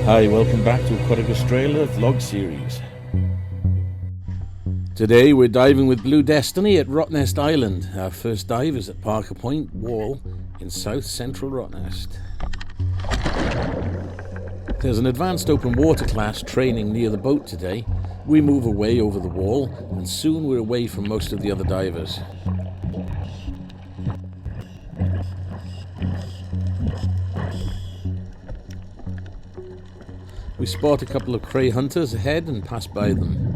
Hi, welcome back to Aquatic Australia vlog series. Today we're diving with Blue Destiny at Rottnest Island. Our first dive is at Parker Point Wall in south central Rottnest. There's an advanced open water class training near the boat today. We move away over the wall and soon we're away from most of the other divers. We spot a couple of cray hunters ahead and pass by them.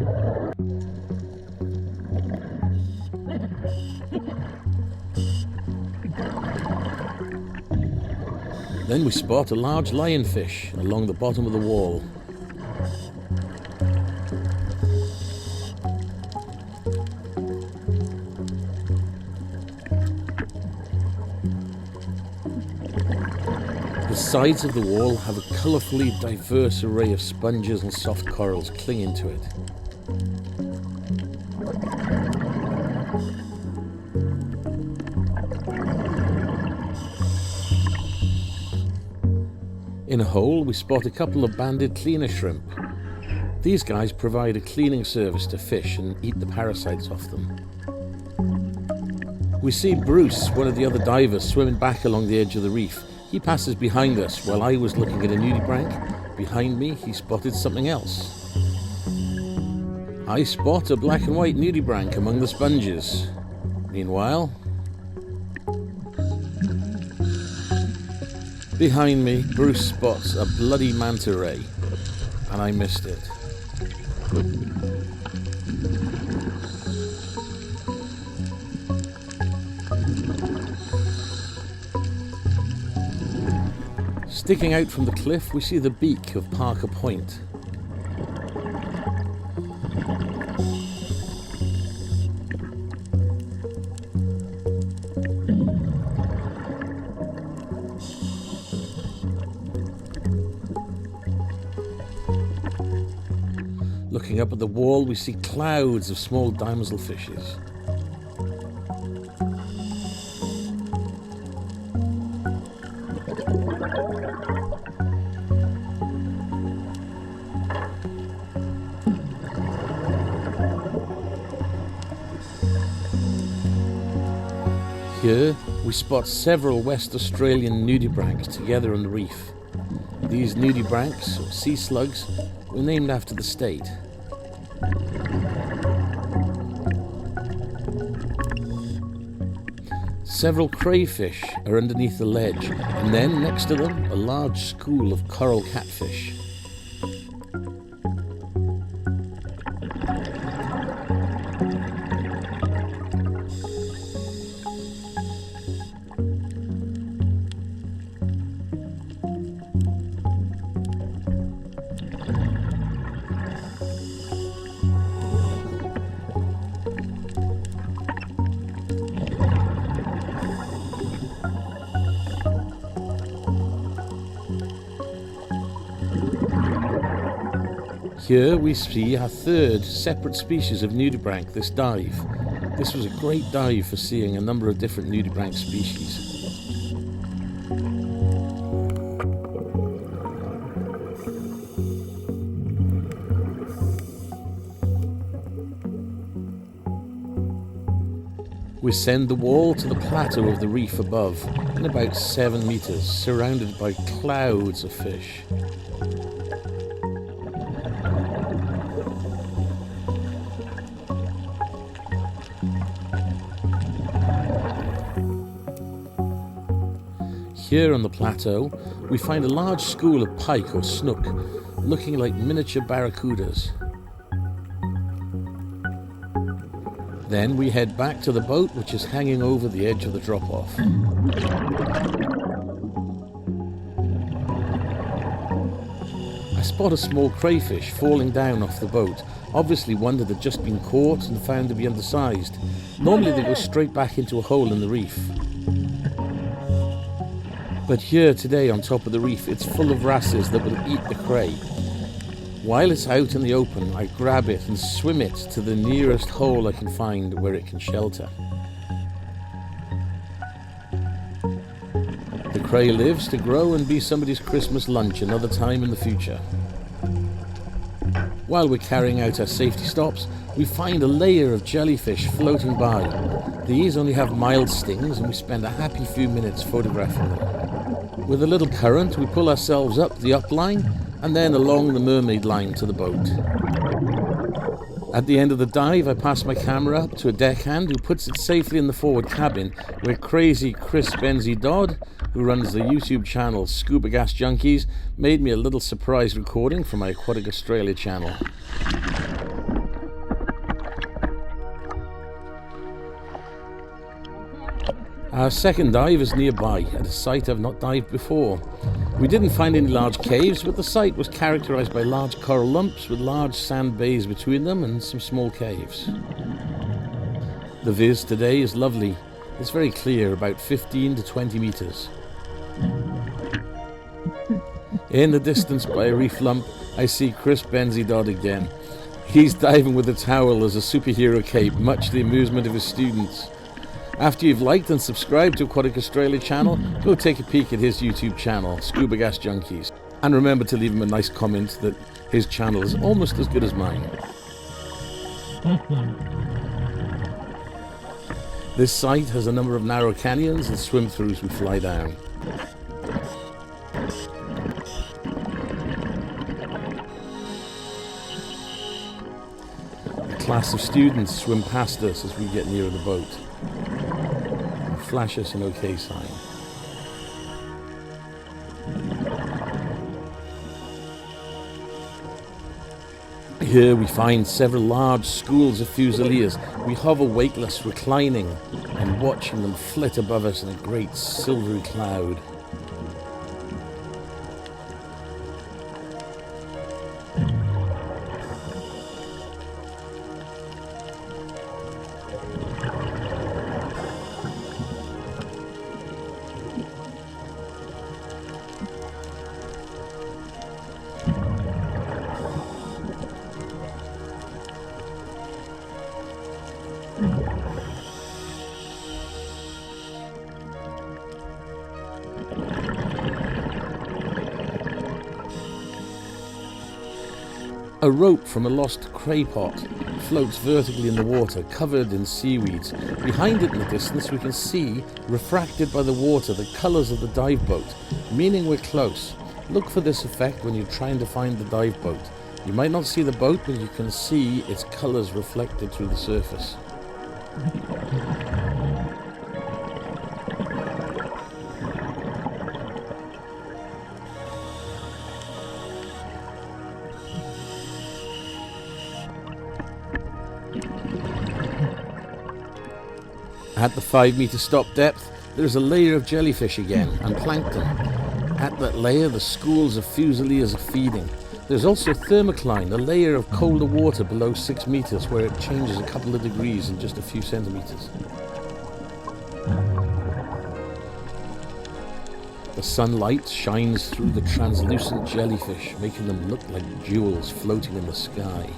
Then we spot a large lionfish along the bottom of the wall. The sides of the wall have a colourfully diverse array of sponges and soft corals clinging to it. In a hole, we spot a couple of banded cleaner shrimp. These guys provide a cleaning service to fish and eat the parasites off them. We see Bruce, one of the other divers, swimming back along the edge of the reef. He passes behind us while I was looking at a nudibranch. Behind me, he spotted something else. I spot a black and white nudibranch among the sponges. Meanwhile, behind me, Bruce spots a bloody manta ray, and I missed it. Sticking out from the cliff, we see the beak of Parker Point. Looking up at the wall, we see clouds of small damselfishes. Here, we spot several West Australian nudibranchs together on the reef. These nudibranchs, or sea slugs, were named after the state. Several crayfish are underneath the ledge, and then, next to them, a large school of coral catfish. Here we see our third separate species of nudibranch this dive. This was a great dive for seeing a number of different nudibranch species. We ascend the wall to the plateau of the reef above, in about 7 meters, surrounded by clouds of fish. Here on the plateau, we find a large school of pike or snook, looking like miniature barracudas. Then we head back to the boat, which is hanging over the edge of the drop-off. I spot a small crayfish falling down off the boat. Obviously one that had just been caught and found to be undersized. Normally they go straight back into a hole in the reef. But here today on top of the reef, it's full of wrasses that will eat the cray. While it's out in the open, I grab it and swim it to the nearest hole I can find where it can shelter. The Ray lives to grow and be somebody's Christmas lunch another time in the future. While we're carrying out our safety stops, we find a layer of jellyfish floating by. These only have mild stings, and we spend a happy few minutes photographing them. With a little current, we pull ourselves up the upline and then along the mermaid line to the boat. At the end of the dive, I pass my camera up to a deckhand who puts it safely in the forward cabin, where crazy Chris Benzie Dodd, who runs the YouTube channel Scuba Gas Junkies, made me a little surprise recording for my Aquatic Australia channel. Our second dive is nearby, at a site I've not dived before. We didn't find any large caves, but the site was characterised by large coral lumps with large sand bays between them and some small caves. The viz today is lovely. It's very clear, about 15 to 20 metres. In the distance by a reef lump, I see Chris Benzie Dodd again. He's diving with a towel as a superhero cape, much to the amusement of his students. After you've liked and subscribed to Aquatic Australia channel, go take a peek at his YouTube channel, Scuba Gas Junkies. And remember to leave him a nice comment that his channel is almost as good as mine. This site has a number of narrow canyons and swim-throughs we fly down. A class of students swim past us as we get nearer the boat. Flash us an OK sign. Here we find several large schools of fusiliers. We hover weightless, reclining and watching them flit above us in a great silvery cloud. A rope from a lost cray pot floats vertically in the water, covered in seaweeds. Behind it in the distance we can see, refracted by the water, the colours of the dive boat, meaning we're close. Look for this effect when you're trying to find the dive boat. You might not see the boat, but you can see its colours reflected through the surface. At the 5 metre stop depth, there's a layer of jellyfish again, and plankton. At that layer, the schools of fusiliers are feeding. There's also thermocline, a layer of colder water below 6 metres, where it changes a couple of degrees in just a few centimetres. The sunlight shines through the translucent jellyfish, making them look like jewels floating in the sky.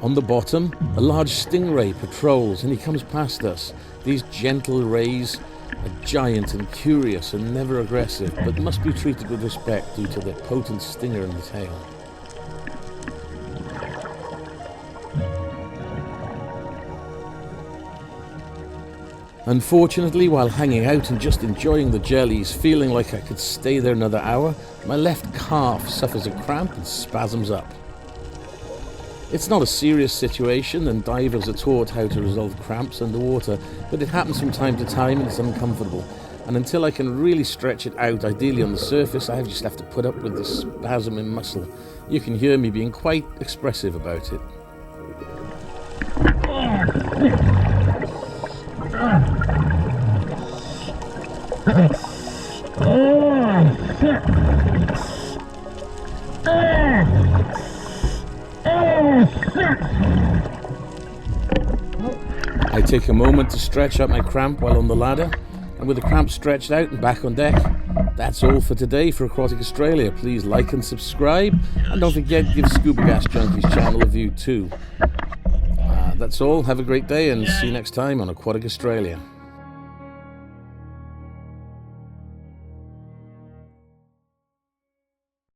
On the bottom, a large stingray patrols, and he comes past us. These gentle rays are giant and curious and never aggressive, but must be treated with respect due to their potent stinger in the tail. Unfortunately, while hanging out and just enjoying the jellies, feeling like I could stay there another hour, my left calf suffers a cramp and spasms up. It's not a serious situation, and divers are taught how to resolve cramps underwater, but it happens from time to time and it's uncomfortable. And until I can really stretch it out, ideally on the surface, I just have to put up with the spasm in muscle. You can hear me being quite expressive about it. I take a moment to stretch out my cramp while on the ladder, and with the cramp stretched out and back on deck, that's all for today for Aquatic Australia. Please like and subscribe, and don't forget to give Scuba Gas Junkies channel a view too. That's all. Have a great day and see you next time on Aquatic Australia.